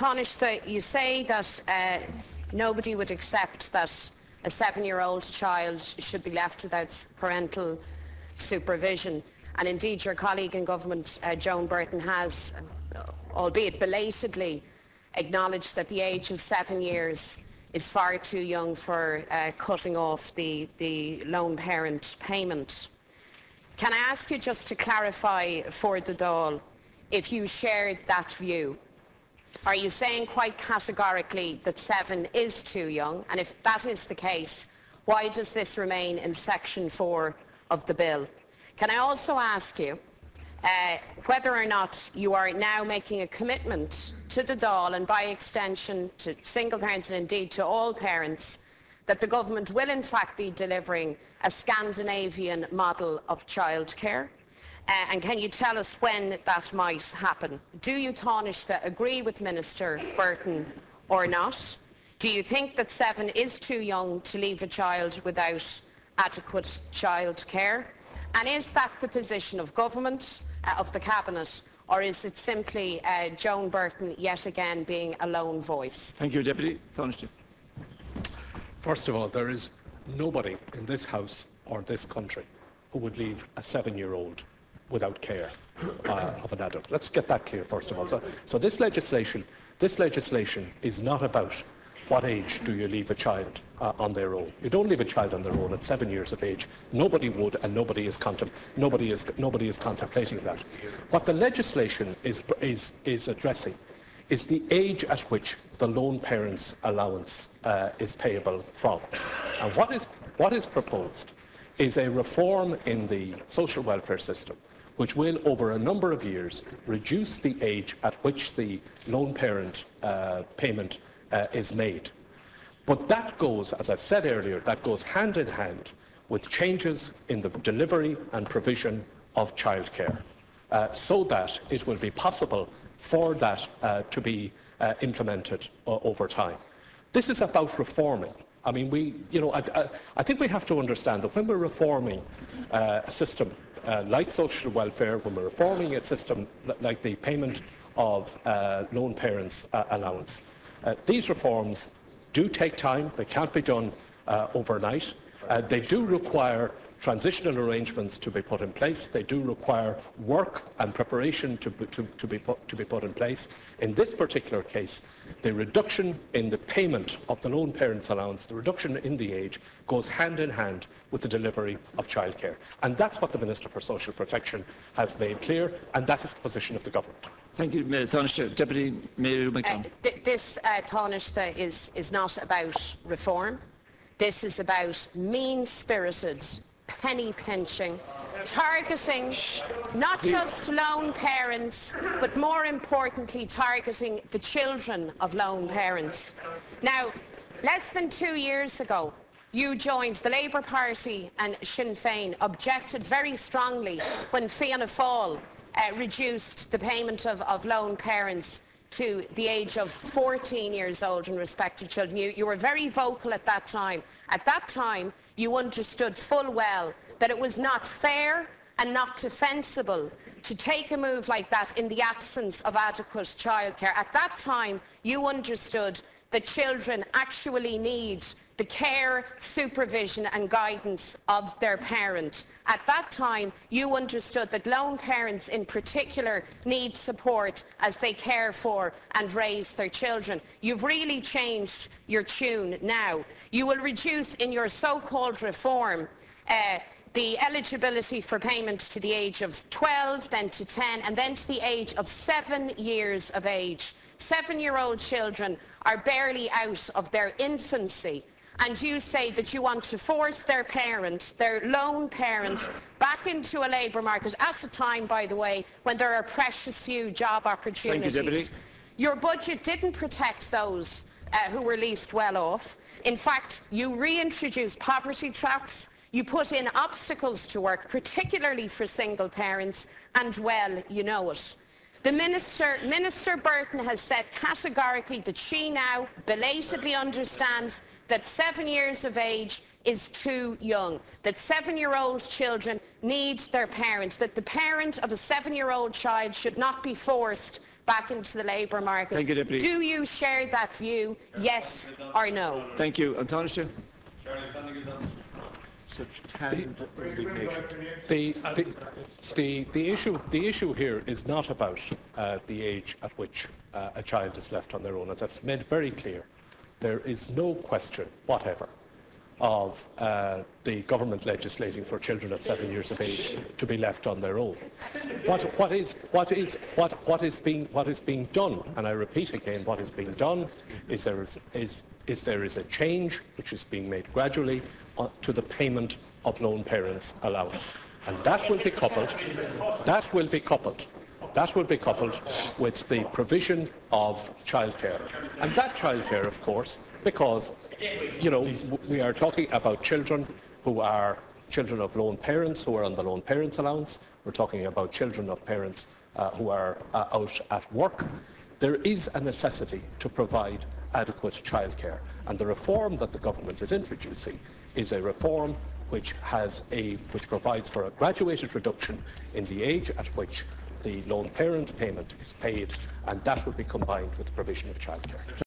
Tánaiste, you say that nobody would accept that a 7-year-old child should be left without parental supervision. And indeed, your colleague in government, Joan Burton, has, albeit belatedly, acknowledged that the age of 7 years is far too young for cutting off the lone parent payment. Can I ask you just to clarify for the Dáil if you shared that view? Are you saying quite categorically that 7 is too young? And if that is the case, why does this remain in Section 4 of the bill? Can I also ask you whether or not you are now making a commitment to the Dáil and by extension to single parents and indeed to all parents that the government will in fact be delivering a Scandinavian model of childcare? And can you tell us when that might happen? Do you, Tánaiste, agree with Minister Burton or not? Do you think that 7 is too young to leave a child without adequate childcare? And is that the position of government, of the Cabinet, or is it simply Joan Burton yet again being a lone voice? Thank you, Deputy. Tánaiste. First of all, there is nobody in this House or this country who would leave a 7-year-old without care of an adult. Let's get that clear first of all. So this legislation is not about what age do you leave a child on their own. You don't leave a child on their own at 7 years of age. Nobody would, and nobody is contemplating that. What the legislation is addressing is the age at which the lone parent's allowance is payable from. And what is proposed is a reform in the social welfare system which will, over a number of years, reduce the age at which the lone parent payment is made. But that goes, as I've said earlier, that goes hand in hand with changes in the delivery and provision of childcare, so that it will be possible for that to be implemented over time. This is about reforming. I mean, I think we have to understand that when we're reforming a system like social welfare, when we're reforming a system like the payment of lone parents' allowance, these reforms do take time. They can't be done overnight. They do require transitional arrangements to be put in place. They do require work and preparation to be put in place. In this particular case, the reduction in the payment of the lone parents' allowance, the reduction in the age, goes hand in hand with the delivery of childcare. And that's what the Minister for Social Protection has made clear, and that is the position of the government. Thank you, Tánaiste. Deputy Mary Lou McDonald. This, Tánaiste, is not about reform. This is about mean-spirited penny-pinching, targeting not just lone parents, but more importantly, targeting the children of lone parents. Now, less than 2 years ago, you joined the Labour Party and Sinn Féin objected very strongly when Fianna Fáil reduced the payment of lone parents to the age of 14 years old in respect of children. You were very vocal at that time. At that time, you understood full well that it was not fair and not defensible to take a move like that in the absence of adequate childcare. At that time, you understood that children actually need the care, supervision and guidance of their parent. At that time, you understood that lone parents in particular need support as they care for and raise their children. You've really changed your tune now. You will reduce in your so-called reform the eligibility for payment to the age of 12, then to 10, and then to the age of 7 years of age. 7-year-old children are barely out of their infancy. And you say that you want to force their parent, their lone parent, back into a labour market at a time, by the way, when there are precious few job opportunities. Thank you, Deputy. Your budget didn't protect those who were least well off. In fact, you reintroduced poverty traps. You put in obstacles to work, particularly for single parents, and well, you know it. The Minister Burton has said categorically that she now belatedly understands that 7 years of age is too young, that 7-year-old children need their parents, that the parent of a 7-year-old child should not be forced back into the labour market. Thank you, Deputy. Do you share that view, yes or no? Thank you. And Tánaiste. Such The issue here is not about the age at which a child is left on their own. As I've made very clear, there is no question whatever of the government legislating for children at 7 years of age to be left on their own. What is being done, and I repeat again, what is being done is there is a change which is being made gradually to the payment of lone parents' allowance, and that will be coupled with the provision of childcare, and that childcare, of course, because we are talking about children who are children of lone parents who are on the lone parents' allowance. We're talking about children of parents who are out at work. There is a necessity to provide adequate childcare, and the reform that the government is introducing is a reform which provides for a graduated reduction in the age at which the lone parent payment is paid, and that will be combined with the provision of childcare.